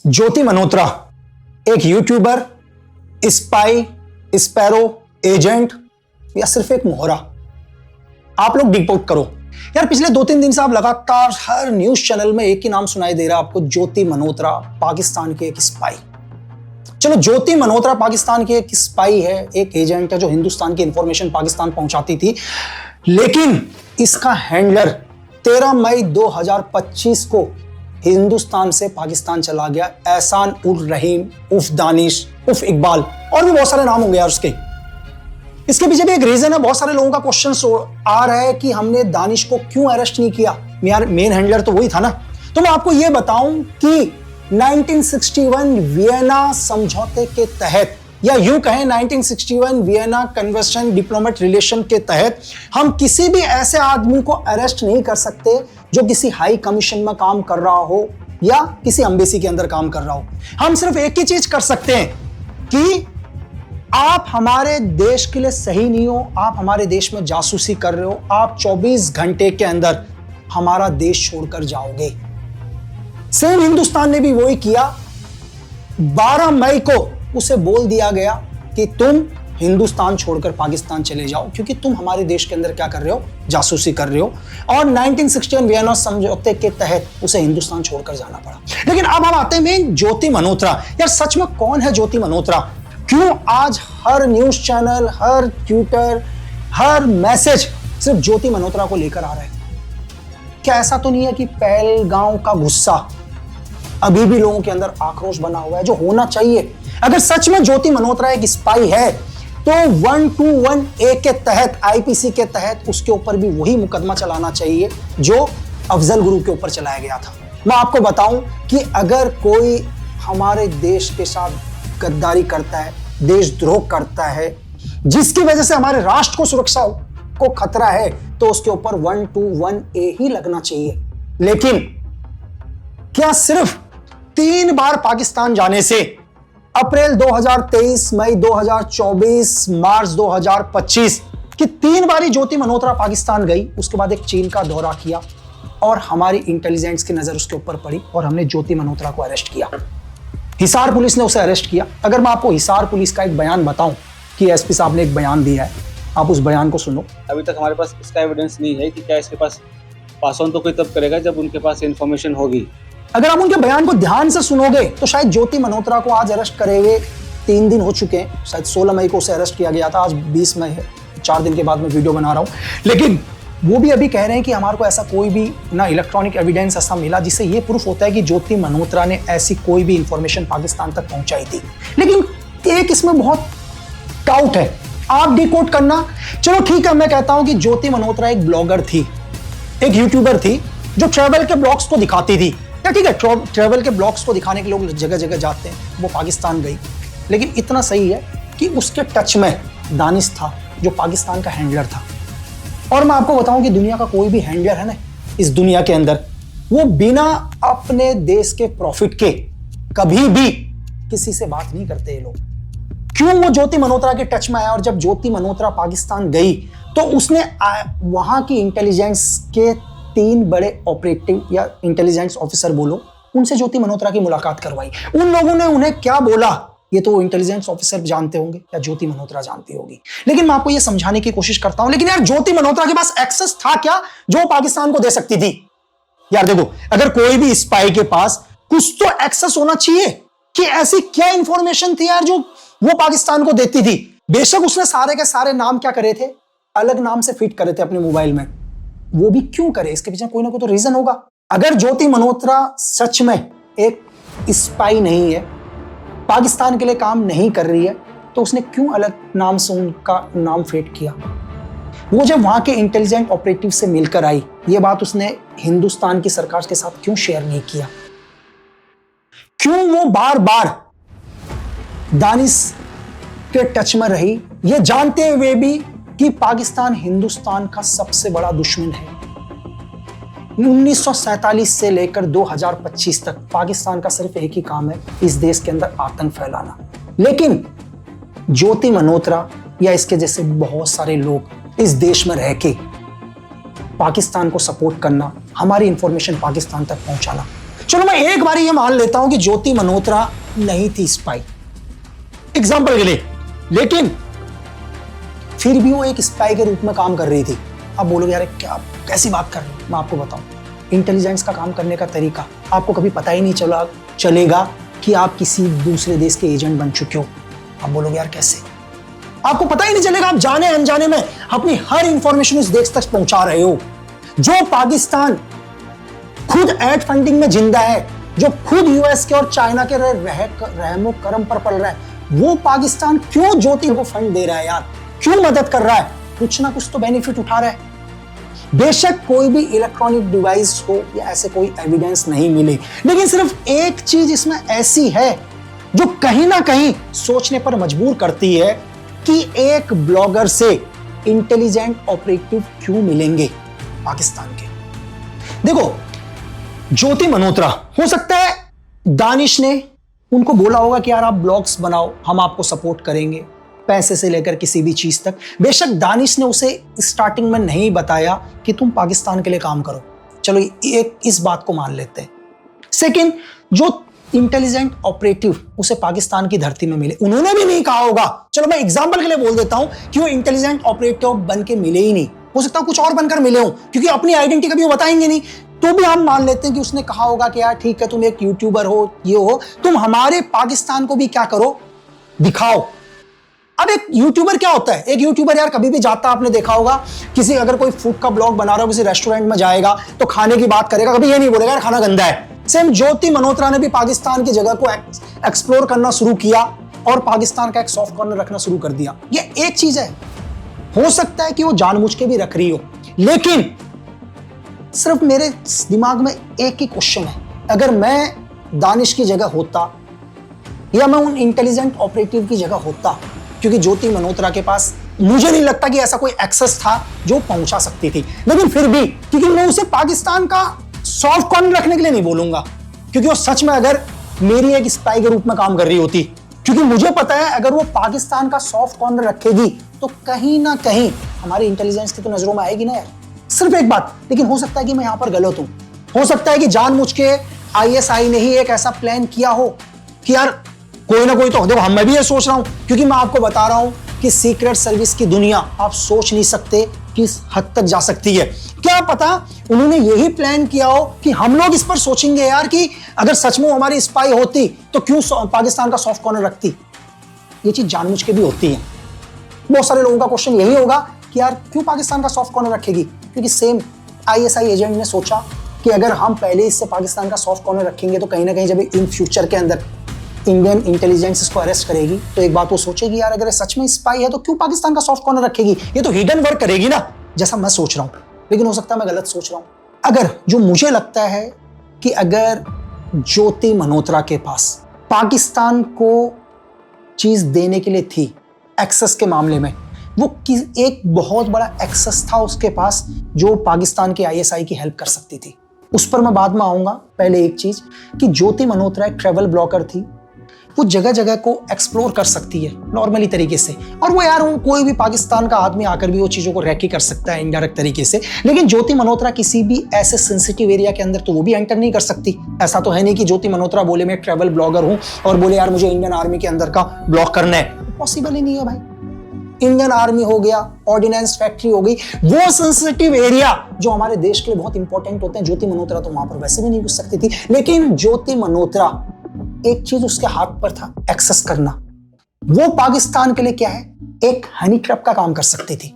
ज्योति मल्होत्रा एक YouTuber, spy, sparrow, agent या सिर्फ एक मोहरा? आप लोग डिकोड करो यार। पिछले 2-3 दिन से आप लगातार हर न्यूज चैनल में एक ही नाम सुनाई दे रहा है आपको, ज्योति मल्होत्रा, पाकिस्तान के एक स्पाई। चलो, ज्योति मल्होत्रा पाकिस्तान की एक स्पाई है, एक एजेंट है जो हिंदुस्तान की इंफॉर्मेशन पाकिस्तान पहुंचाती थी, लेकिन इसका हैंडलर 13 मई 2025 को हिंदुस्तान से पाकिस्तान चला गया। एहसान उर रहीम उफ दानिश उफ इकबाल, और भी बहुत सारे नाम होंगे यार उसके। इसके पीछे भी एक रीजन है। बहुत सारे लोगों का क्वेश्चन आ रहा है कि हमने दानिश को क्यों अरेस्ट नहीं किया, यार मेन हैंडलर तो वही था ना। तो मैं आपको यह बताऊं कि 1961 वियना समझौते के तहत, या यूं कहें 1961 वियना कन्वेंशन डिप्लोमेट रिलेशन के तहत, हम किसी भी ऐसे आदमी को अरेस्ट नहीं कर सकते जो किसी हाई कमीशन में काम कर रहा हो या किसी एम्बेसी के अंदर काम कर रहा हो। हम सिर्फ एक ही चीज कर सकते हैं कि आप हमारे देश के लिए सही नहीं हो, आप हमारे देश में जासूसी कर रहे हो, आप 24 घंटे के अंदर हमारा देश छोड़कर जाओगे। सेम हिंदुस्तान ने भी वही किया। 12 मई को उसे बोल दिया गया कि तुम हिंदुस्तान छोड़कर पाकिस्तान चले जाओ, क्योंकि तुम हमारे देश के अंदर क्या कर रहे हो, जासूसी कर रहे हो। और 1961 वियना समझौते के तहत उसे हिंदुस्तान छोड़कर जाना पड़ा। लेकिन अब हम आते हैं ज्योति मल्होत्रा। यार सच में कौन है ज्योति मल्होत्रा? क्यों आज हर न्यूज चैनल, हर ट्विटर, हर मैसेज सिर्फ ज्योति मल्होत्रा को लेकर आ रहा है? क्या ऐसा तो नहीं है कि पहलगांव का गुस्सा अभी भी लोगों के अंदर आक्रोश बना हुआ है, जो होना चाहिए? अगर सच में ज्योति मल्होत्रा एक स्पाई है तो 121A के तहत, आईपीसी के तहत उसके ऊपर भी वही मुकदमा चलाना चाहिए जो अफजल गुरु के ऊपर चलाया गया था। मैं आपको बताऊं कि अगर कोई हमारे देश के साथ गद्दारी करता है, देशद्रोह करता है, जिसकी वजह से हमारे राष्ट्र को सुरक्षा को खतरा है, तो उसके ऊपर 121A ही लगना चाहिए। लेकिन क्या सिर्फ 3 बार पाकिस्तान जाने से, अप्रैल 2023, मई 2024, मार्च 2025 कि 3 बारी ज्योति मल्होत्रा पाकिस्तान गई, उसके बाद एक चीन का दौरा किया और हमारी इंटेलिजेंस की नजर उसके ऊपर पड़ी और हमने ज्योति मल्होत्रा को अरेस्ट किया। हिसार पुलिस ने उसे अरेस्ट किया। अगर मैं आपको हिसार पुलिस का एक बयान बताऊं कि एसपी साहब ने एक बयान दिया है, आप उस बयान को सुनो। अभी तक हमारे पास इसका एविडेंस नहीं है कि क्या इसके पास पास ऑन तो कोई तब करेगा जब उनके पास इन्फॉर्मेशन होगी। अगर आप उनके बयान को ध्यान से सुनोगे तो शायद ज्योति मल्होत्रा को आज अरेस्ट करे हुए 3 दिन हो चुके हैं। शायद 16 मई को उसे अरेस्ट किया गया था, आज 20 मई है, 4 दिन के बाद मैं वीडियो बना रहा हूं। लेकिन वो भी अभी कह रहे हैं कि हमारे को ऐसा कोई भी ना इलेक्ट्रॉनिक एविडेंस ऐसा मिला जिससे ये प्रूफ होता है कि ज्योति मल्होत्रा ने ऐसी कोई भी इंफॉर्मेशन पाकिस्तान तक पहुंचाई थी। लेकिन एक इसमें बहुत डाउट है, आप डिकोड करना। चलो ठीक है, मैं कहता हूं कि ज्योति मल्होत्रा एक ब्लॉगर थी, एक यूट्यूबर थी जो ट्रैवल के ब्लॉग्स को दिखाती थी। ठीक है, ट्रैवल के ब्लॉग्स को दिखाने के लोग जगह जगह जाते हैं, वो पाकिस्तान गई। लेकिन इतना सही है कि उसके टच में दानिश था जो पाकिस्तान का हैंडलर था। और मैं आपको बताऊं कि दुनिया का कोई भी हैंडलर है ना इस दुनिया के अंदर, वो बिना अपने देश के प्रॉफिट के कभी भी किसी से बात नहीं करते ये लोग। क्यों वो ज्योति मल्होत्रा के टच में आया? और जब ज्योति मल्होत्रा पाकिस्तान गई तो उसने वहां की इंटेलिजेंस के 3 बड़े ऑपरेटिव या इंटेलिजेंस ऑफिसर बोलो, उनसे ज्योति मल्होत्रा की मुलाकात करवाई। उन लोगों ने उन्हें क्या बोला ये तो इंटेलिजेंस ऑफिसर जानते होंगे या ज्योति मल्होत्रा जानती होगी। लेकिन मैं आपको ये समझाने की कोशिश करता हूं, लेकिन यार ज्योति मल्होत्रा के पास एक्सेस था क्या जो पाकिस्तान को दे सकती थी? यार देखो, अगर कोई भी स्पाई के पास कुछ तो एक्सेस होना चाहिए कि ऐसी क्या इंफॉर्मेशन थी यार जो वो पाकिस्तान को देती थी। बेशक उसने सारे के सारे नाम क्या करे थे, अलग नाम से फिट करे थे अपने मोबाइल में, वो भी क्यों करे? इसके पीछे कोई ना कोई तो रीजन होगा। अगर ज्योति मल्होत्रा सच में एक स्पाई नहीं है, पाकिस्तान के लिए काम नहीं कर रही है, तो उसने क्यों अलग नाम से उनका नाम फेट किया? वो जब वहां के इंटेलिजेंट ऑपरेटिव से मिलकर आई, ये बात उसने हिंदुस्तान की सरकार के साथ क्यों शेयर नहीं किया? क्यों वो बार बार दानिश के टच में रही, ये जानते हुए भी कि पाकिस्तान हिंदुस्तान का सबसे बड़ा दुश्मन है? 1947 से लेकर 2025 तक पाकिस्तान का सिर्फ एक ही काम है, इस देश के अंदर आतंक फैलाना। लेकिन ज्योति मल्होत्रा या इसके जैसे बहुत सारे लोग इस देश में रह के पाकिस्तान को सपोर्ट करना, हमारी इंफॉर्मेशन पाकिस्तान तक पहुंचाना, चलो मैं एक बार ये मान लेता हूं कि ज्योति मल्होत्रा नहीं थी स्पाई, एग्जाम्पल के लिए, लेकिन फिर भी वो एक स्पाई के रूप में काम कर रही थी। आप बोलोगे यार क्या कैसी बात कर रहे हो, मैं आपको बताऊं, इंटेलिजेंस का काम करने का तरीका आपको कभी पता ही नहीं चलेगा कि आप किसी दूसरे देश के एजेंट बन चुके हो। आप बोलोगे यार कैसे, आपको पता ही नहीं चलेगा, आप जाने अनजाने में अपनी हर इंफॉर्मेशन उस देश तक पहुंचा रहे हो। जो पाकिस्तान खुद एड फंडिंग में जिंदा है, जो खुद यूएस के और चाइना के रहमो करम पर पल रहा है, वो पाकिस्तान क्यों ज्योति को फंड दे रहा है यार, क्यों मदद कर रहा है? कुछ ना कुछ तो बेनिफिट उठा रहा है। बेशक कोई भी इलेक्ट्रॉनिक डिवाइस हो या ऐसे कोई एविडेंस नहीं मिले, लेकिन सिर्फ एक चीज इसमें ऐसी है जो कहीं ना कहीं सोचने पर मजबूर करती है कि एक ब्लॉगर से इंटेलिजेंट ऑपरेटिव क्यों मिलेंगे पाकिस्तान के। देखो, ज्योति मल्होत्रा, हो सकता है दानिश ने उनको बोला होगा कि यार आप ब्लॉग्स बनाओ, हम आपको सपोर्ट करेंगे, पैसे से लेकर किसी भी चीज तक। बेशक दानिश ने उसे स्टार्टिंग में नहीं बताया कि तुम पाकिस्तान के लिए काम करो, चलो एक इस बात को मान लेते हैं। सेकंड, जो इंटेलिजेंट ऑपरेटिव उसे पाकिस्तान की धरती में मिले, उन्होंने भी नहीं कहा होगा, चलो मैं एग्जांपल के लिए बोल देता हूं कि वो इंटेलिजेंट ऑपरेटिव बन के मिले ही नहीं, हो सकता है कुछ और बनकर मिले हो, क्योंकि अपनी आइडेंटिटी कभी वो बताएंगे नहीं। तो भी हम मान लेते हैं कि उसने कहा होगा कि यार ठीक है, तुम एक यूट्यूबर हो, ये हो, तुम हमारे पाकिस्तान को भी क्या करो, दिखाओ। अब एक यूट्यूबर क्या होता है, एक यूट्यूबर यार कभी भी जाता, आपने देखा होगा, किसी अगर कोई फूड का ब्लॉग बना रहा हो, किसी रेस्टोरेंट में जाएगा तो खाने की बात करेगा, कभी ये नहीं बोलेगा यार खाना गंदा है। सेम ज्योति मल्होत्रा ने भी पाकिस्तान की जगह को एक्सप्लोर करना शुरू किया और पाकिस्तान का एक सॉफ्ट कॉर्नर रखना शुरू कर दिया। ये एक चीज है, हो सकता है कि वो जानबूझ के भी रख रही हो, लेकिन सिर्फ मेरे दिमाग में एक ही क्वेश्चन है, अगर मैं दानिश की जगह होता या मैं उन इंटेलिजेंट ऑपरेटिव की जगह होता, क्योंकि ज्योति मल्होत्रा के पास मुझे नहीं लगता कि ऐसा कोई एक्सेस था जो पहुंचा सकती थी, लेकिन फिर भी, क्योंकि मैं उसे पाकिस्तान का सॉफ्ट कॉर्नर रखने के लिए नहीं बोलूंगा, क्योंकि वो सच में अगर मेरी एक स्पाई के रूप में काम कर रही होती, क्योंकि मुझे पता है अगर वो पाकिस्तान का सॉफ्ट कॉर्नर रखेगी तो कहीं ना कहीं हमारी इंटेलिजेंस की तो नजरों में आएगी ना यार। सिर्फ एक बात, लेकिन हो सकता है कि मैं यहां पर गलत हूं, हो सकता है कि जानबूझ के आईएसआई ने ही एक ऐसा प्लान किया हो कि यार कोई ना कोई तो, देखो मैं भी ये सोच रहा हूं, क्योंकि मैं आपको बता रहा हूं कि सीक्रेट सर्विस की दुनिया आप सोच नहीं सकते किस हद तक जा सकती है। क्या पता उन्होंने यही प्लान किया हो कि हम लोग इस पर सोचेंगे यार कि अगर सच में हमारी स्पाई होती तो क्यों पाकिस्तान का सॉफ्ट कॉर्नर रखती। ये चीज जानबूझ के भी होती है। बहुत सारे लोगों का क्वेश्चन यही होगा कि यार क्यों पाकिस्तान का सॉफ्ट कॉर्नर रखेगी, क्योंकि सेम आईएसआई एजेंट ने सोचा कि अगर हम पहले इससे पाकिस्तान का सॉफ्ट कॉर्नर रखेंगे तो कहीं ना कहीं जब इन फ्यूचर के अंदर इंडियन इंटेलिजेंस इसको अरेस्ट करेगी तो एक बात वो सोचेगी यार अगर सच में स्पाई है तो क्यों पाकिस्तान का सॉफ्ट कॉर्नर रखेगी, ये तो हिडन वर्क करेगी ना, जैसा मैं सोच रहा हूं। लेकिन हो सकता है मैं गलत सोच रहा हूं। अगर जो मुझे लगता है कि अगर ज्योति मल्होत्रा के पास पाकिस्तान को चीज देने के लिए थी, एक्सेस के मामले में वो एक बहुत बड़ा एक्सेस था उसके पास जो पाकिस्तान के आईएसआई की हेल्प कर सकती थी, उस पर मैं बाद में आऊंगा। पहले एक चीज कि ज्योति मल्होत्रा एक ट्रैवल ब्लॉगर थी, वो जगह जगह को एक्सप्लोर कर सकती है नॉर्मली तरीके से, और वो यार कोई भी पाकिस्तान का आदमी आकर भी वो चीजों को रैकी कर सकता है इनडायरेक्ट तरीके से। लेकिन ज्योति मल्होत्रा किसी भी ऐसे सेंसिटिव एरिया के अंदर तो वो भी एंटर नहीं कर सकती। ऐसा तो है नहीं कि ज्योति मल्होत्रा बोले मैं ट्रैवल ब्लॉगर हूं और बोले यार मुझे इंडियन आर्मी के अंदर का ब्लॉग करना है, पॉसिबल ही नहीं है भाई। इंडियन आर्मी हो गया, ऑर्डिनेंस फैक्ट्री हो गई, वो सेंसिटिव एरिया जो हमारे देश के लिए बहुत इंपॉर्टेंट होते हैं, ज्योति मल्होत्रा तो वहां पर वैसे भी नहीं घुस सकती थी। लेकिन ज्योति मल्होत्रा एक चीज उसके हाथ पर था, एक्सेस करना। वो पाकिस्तान के लिए क्या है, एक हनी ट्रैप का काम कर सकती थी।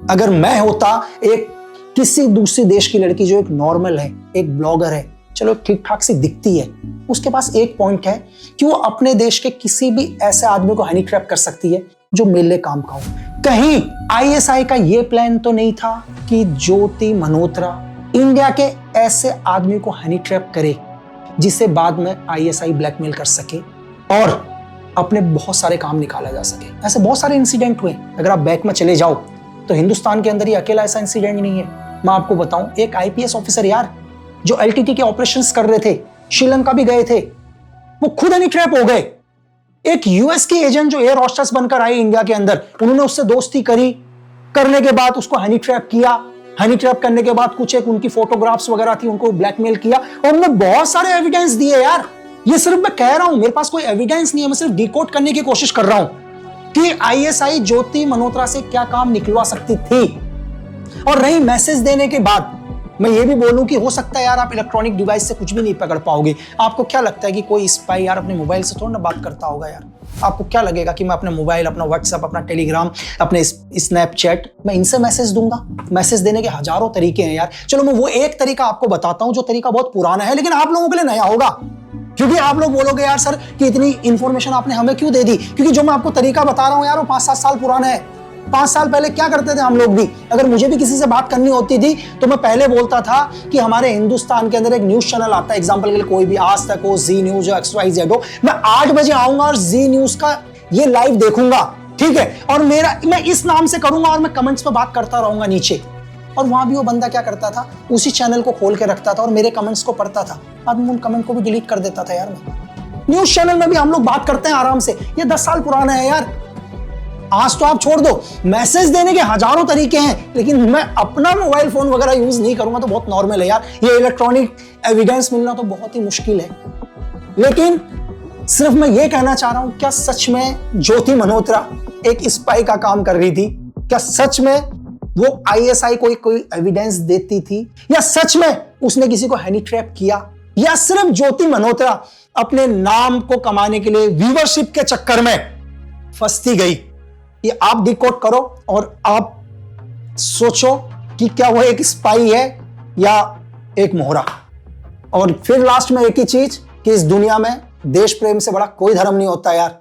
अगर मैं होता एक किसी दूसरे देश की लड़की जो एक नॉर्मल है, एक ब्लॉगर है, चलो ठीक ठाक सी दिखती है, उसके पास एक पॉइंट है कि वो अपने देश के किसी भी ऐसे आदमी को हनी ट्रैप कर सकती है जो मेरे लिए काम का हो। कहीं आईएसआई का ये प्लान तो नहीं था कि ज्योति मल्होत्रा इंडिया के ऐसे आदमी को हनी ट्रैप करे जिसे बाद में आईएसआई ब्लैकमेल कर सके और अपने बहुत सारे काम निकाला जा सके। ऐसे बहुत सारे इंसिडेंट हुए, अगर आप बैक में चले जाओ तो हिंदुस्तान के अंदर ही अकेला ऐसा इंसिडेंट नहीं है। मैं आपको बताऊं, एक आईपीएस ऑफिसर यार जो एलटीटी के ऑपरेशंस कर रहे थे, श्रीलंका भी गए थे, वो खुद हनी ट्रैप हो गए। एक यूएस की एजेंट जो एयर होस्टेस बनकर आई इंडिया के अंदर, उन्होंने उससे दोस्ती करी, करने के बाद उसको हनी ट्रैप किया हनी ट्रैप करने के बाद कुछ एक उनकी फोटोग्राफ्स वगैरह थी, उनको ब्लैकमेल किया और उन्होंने बहुत सारे एविडेंस दिए यार। ये सिर्फ मैं कह रहा हूं, मेरे पास कोई एविडेंस नहीं है, मैं सिर्फ डिकोड करने की कोशिश कर रहा हूं कि आईएसआई ज्योति मल्होत्रा से क्या काम निकलवा सकती थी। और रही मैसेज देने के बाद, मैं ये भी बोलूं कि हो सकता है यार आप इलेक्ट्रॉनिक डिवाइस से कुछ भी नहीं पकड़ पाओगे। आपको क्या लगता है कि कोई स्पाई यार अपने मोबाइल से थोड़ा ना बात करता होगा यार? आपको क्या लगेगा कि मैं अपने मोबाइल, अपना व्हाट्सएप, अपना टेलीग्राम, अपने स्नैपचैट, मैं इनसे मैसेज दूंगा? मैसेज देने के हजारों तरीके हैं यार। चलो मैं वो एक तरीका आपको बताता हूं जो तरीका बहुत पुराना है लेकिन आप लोगों के लिए नया होगा, क्योंकि आप लोग बोलोगे यार सर कि इतनी इंफॉर्मेशन आपने हमें क्यों दे दी? क्योंकि जो मैं आपको तरीका बता रहा हूं यार वो 5-7 साल पुराना है। 5 साल पहले क्या करते थे हम लोग भी, अगर मुझे भी किसी से बात करनी होती थी तो मैं पहले बोलता था कि हमारे हिंदुस्तान के अंदर एक न्यूज चैनल आता है, एग्जांपल के लिए कोई भी आज तक हो, जी न्यूज हो, XYZ हो, मैं 8 बजे आऊंगा और जी न्यूज का ये लाइव देखूंगा, ठीक है? और मैं इस नाम से करूंगा और मैं कमेंट्स पे बात करता रहूंगा नीचे। और वहां भी वो बंदा क्या करता था, उसी चैनल को खोल के रखता था और मेरे कमेंट्स को पढ़ता था। बाद में उन कमेंट को भी डिलीट कर देता था यार मैं। न्यूज चैनल में भी हम लोग बात करते हैं आराम से, ये 10 साल पुराना है यार। आज तो आप छोड़ दो, मैसेज देने के हजारों तरीके हैं, लेकिन मैं अपना मोबाइल फोन वगैरह यूज नहीं करूंगा तो बहुत नॉर्मल है यार। ये इलेक्ट्रॉनिक एविडेंस मिलना तो बहुत ही मुश्किल है। लेकिन सिर्फ मैं ये कहना चाह रहा हूं, क्या सच में ज्योति मल्होत्रा एक स्पाई का काम कर रही थी? क्या सच में वो आईएसआई को कोई एविडेंस देती थी, या सच में उसने किसी को हनी ट्रैप किया, या सिर्फ ज्योति मल्होत्रा अपने नाम को कमाने के लिए व्यूवरशिप के चक्कर में फंसती गई? ये आप डिकोड करो और आप सोचो कि क्या वो एक स्पाई है या एक मोहरा। और फिर लास्ट में एक ही चीज कि इस दुनिया में देश प्रेम से बड़ा कोई धर्म नहीं होता यार।